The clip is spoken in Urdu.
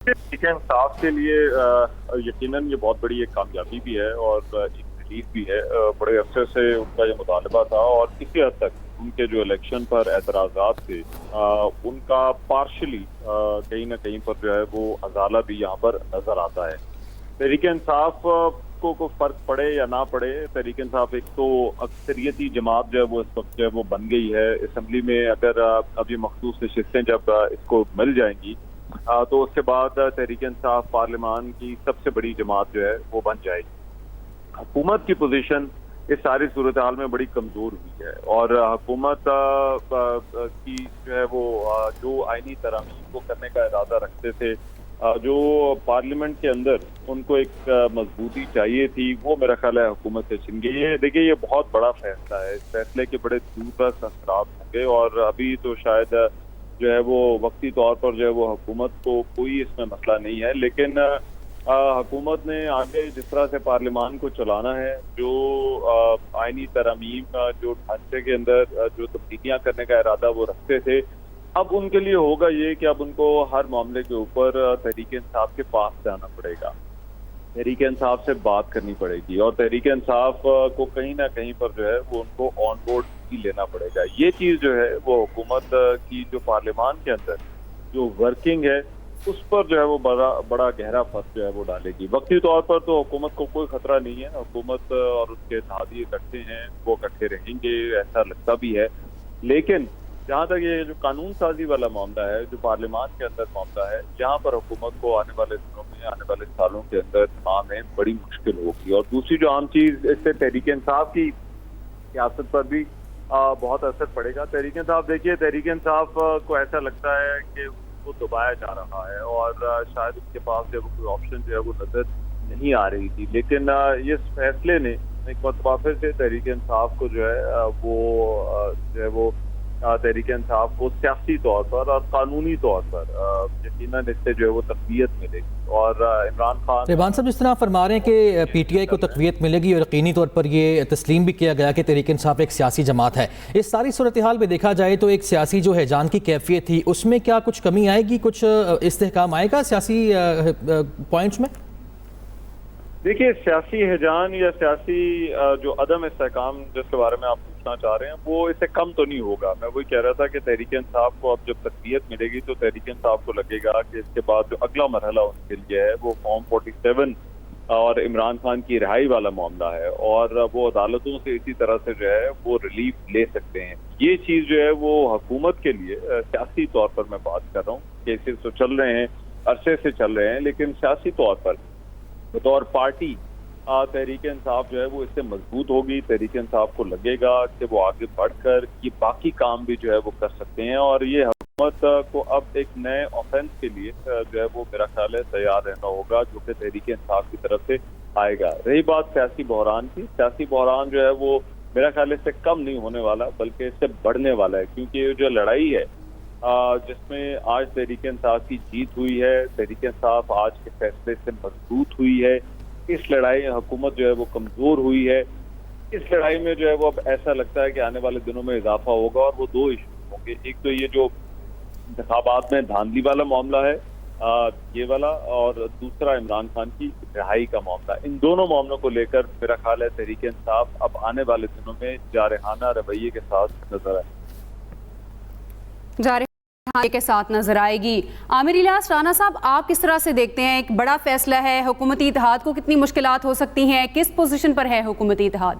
ٹھیک ہے، انصاف کے لیے یقیناً یہ بہت بڑی ایک کامیابی بھی ہے اور ایک ریلیف بھی ہے۔ بڑے عرصے سے ان کا یہ مطالبہ تھا اور کسی حد تک ان کے جو الیکشن پر اعتراضات تھے ان کا پارشلی کہیں نہ کہیں پر جو ہے وہ ازالہ بھی یہاں پر نظر آتا ہے۔ تحریک انصاف کو کوئی فرق پڑے یا نہ پڑے، تحریک انصاف ایک تو اکثریتی جماعت جو ہے وہ اس وقت جو ہے وہ بن گئی ہے اسمبلی میں۔ اگر اب یہ مخصوص نشستیں جب اس کو مل جائیں گی تو اس کے بعد تحریک انصاف پارلیمان کی سب سے بڑی جماعت جو ہے وہ بن جائے گی۔ حکومت کی پوزیشن اس ساری صورتحال میں بڑی کمزور ہوئی ہے اور حکومت کی جو ہے وہ جو آئینی ترامیم کو کرنے کا ارادہ رکھتے تھے، جو پارلیمنٹ کے اندر ان کو ایک مضبوطی چاہیے تھی، وہ میرا خیال ہے حکومت سے چھن گئی ہے۔ دیکھیے یہ بہت بڑا فیصلہ ہے، اس فیصلے کے بڑے دور رس اثرات ہوں گے اور ابھی تو شاید جو ہے وہ وقتی طور پر جو ہے وہ حکومت کو کوئی اس میں مسئلہ نہیں ہے، لیکن حکومت نے آگے جس طرح سے پارلیمان کو چلانا ہے، جو آئینی ترامیم جو ڈھانچے کے اندر جو تبدیلیاں کرنے کا ارادہ وہ رکھتے تھے، اب ان کے لیے ہوگا یہ کہ اب ان کو ہر معاملے کے اوپر تحریک انصاف کے پاس جانا پڑے گا، تحریک انصاف سے بات کرنی پڑے گی اور تحریک انصاف کو کہیں نہ کہیں پر جو ہے وہ ان کو آن بورڈ ہی لینا پڑے گا۔ یہ چیز جو ہے وہ حکومت کی جو پارلیمان کے اندر جو ورکنگ ہے اس پر جو ہے وہ بڑا گہرا فرق جو ہے وہ ڈالے گی۔ وقتی طور پر تو حکومت کو کوئی خطرہ نہیں ہے، حکومت اور اس کے اتحادی اکٹھے ہیں، وہ اکٹھے رہیں گے، ایسا لگتا بھی ہے، لیکن جہاں تک یہ جو قانون سازی والا معاملہ ہے، جو پارلیمان کے اندر معاملہ ہے، جہاں پر حکومت کو آنے والے دنوں میں، آنے والے سالوں کے اندر میں بڑی مشکل ہوگی۔ اور دوسری جو عام چیز، اس سے تحریک انصاف کی سیاست پر بھی بہت اثر پڑے گا۔ تحریک انصاف دیکھیے، تحریک انصاف کو ایسا لگتا ہے کہ اس کو دبایا جا رہا ہے اور شاید اس کے پاس جو کوئی آپشن جو ہے وہ نظر نہیں آ رہی تھی، لیکن اس فیصلے نے ایک مرتبہ پھر سے تحریک انصاف کو جو ہے وہ تحریک انصاف کو سیاسی طور پر اور قانونی طور پر یقیناً اس سے جو ہے وہ تقویت ملے گی۔ اور عمران خان ریحان صاحب، جس طرح فرما رہے ہیں کہ پی ٹی آئی کو تقویت ملے گی اور یقینی طور پر یہ تسلیم بھی کیا گیا کہ تحریک انصاف ایک سیاسی جماعت ہے، اس ساری صورتحال میں دیکھا جائے تو ایک سیاسی جو ہیجان کی کیفیت تھی، اس میں کیا کچھ کمی آئے گی، کچھ استحکام آئے گا سیاسی پوائنٹس میں؟ دیکھیے، سیاسی ہیجان یا سیاسی جو عدم استحکام جس کے بارے میں آپ پوچھنا چاہ رہے ہیں، وہ اس سے کم تو نہیں ہوگا۔ میں وہی کہہ رہا تھا کہ تحریک انصاف کو اب جب تقویت ملے گی تو تحریک انصاف کو لگے گا کہ اس کے بعد جو اگلا مرحلہ ان کے لیے ہے وہ فارم 47 اور عمران خان کی رہائی والا معاملہ ہے، اور وہ عدالتوں سے اسی طرح سے جو ہے وہ ریلیف لے سکتے ہیں۔ یہ چیز جو ہے وہ حکومت کے لیے سیاسی طور پر میں بات کر رہا ہوں، کیسز تو چل رہے ہیں، عرصے سے چل رہے ہیں، لیکن سیاسی طور پر بطور پارٹی تحریک انصاف جو ہے وہ اس سے مضبوط ہوگی۔ تحریک انصاف کو لگے گا کہ وہ آگے بڑھ کر یہ باقی کام بھی جو ہے وہ کر سکتے ہیں، اور یہ حکومت کو اب ایک نئے آفینس کے لیے جو ہے وہ میرا خیال ہے تیار رہنا ہوگا، جو کہ تحریک انصاف کی طرف سے آئے گا۔ رہی بات سیاسی بحران کی، سیاسی بحران جو ہے وہ میرا خیال اس سے کم نہیں ہونے والا بلکہ اس سے بڑھنے والا ہے، کیونکہ یہ جو لڑائی ہے جس میں آج تحریک انصاف کی جیت ہوئی ہے، تحریک انصاف آج کے فیصلے سے مضبوط ہوئی ہے، اس لڑائی میں حکومت جو ہے وہ کمزور ہوئی ہے۔ اس لڑائی میں جو ہے وہ اب ایسا لگتا ہے کہ آنے والے دنوں میں اضافہ ہوگا، اور وہ دو ایشو ہوں گے۔ ایک تو یہ جو انتخابات میں دھاندلی والا معاملہ ہے یہ والا، اور دوسرا عمران خان کی رہائی کا معاملہ۔ ان دونوں معاملوں کو لے کر میرا خیال ہے تحریک انصاف اب آنے والے دنوں میں جارحانہ رویے کے ساتھ نظر آئے گی۔ عامر الیاس، رانا صاحب، آپ کس طرح سے دیکھتے ہیں؟ ایک بڑا فیصلہ ہے، حکومتی اتحاد کو کتنی مشکلات ہو سکتی ہیں، کس پوزیشن پر ہے حکومتی اتحاد؟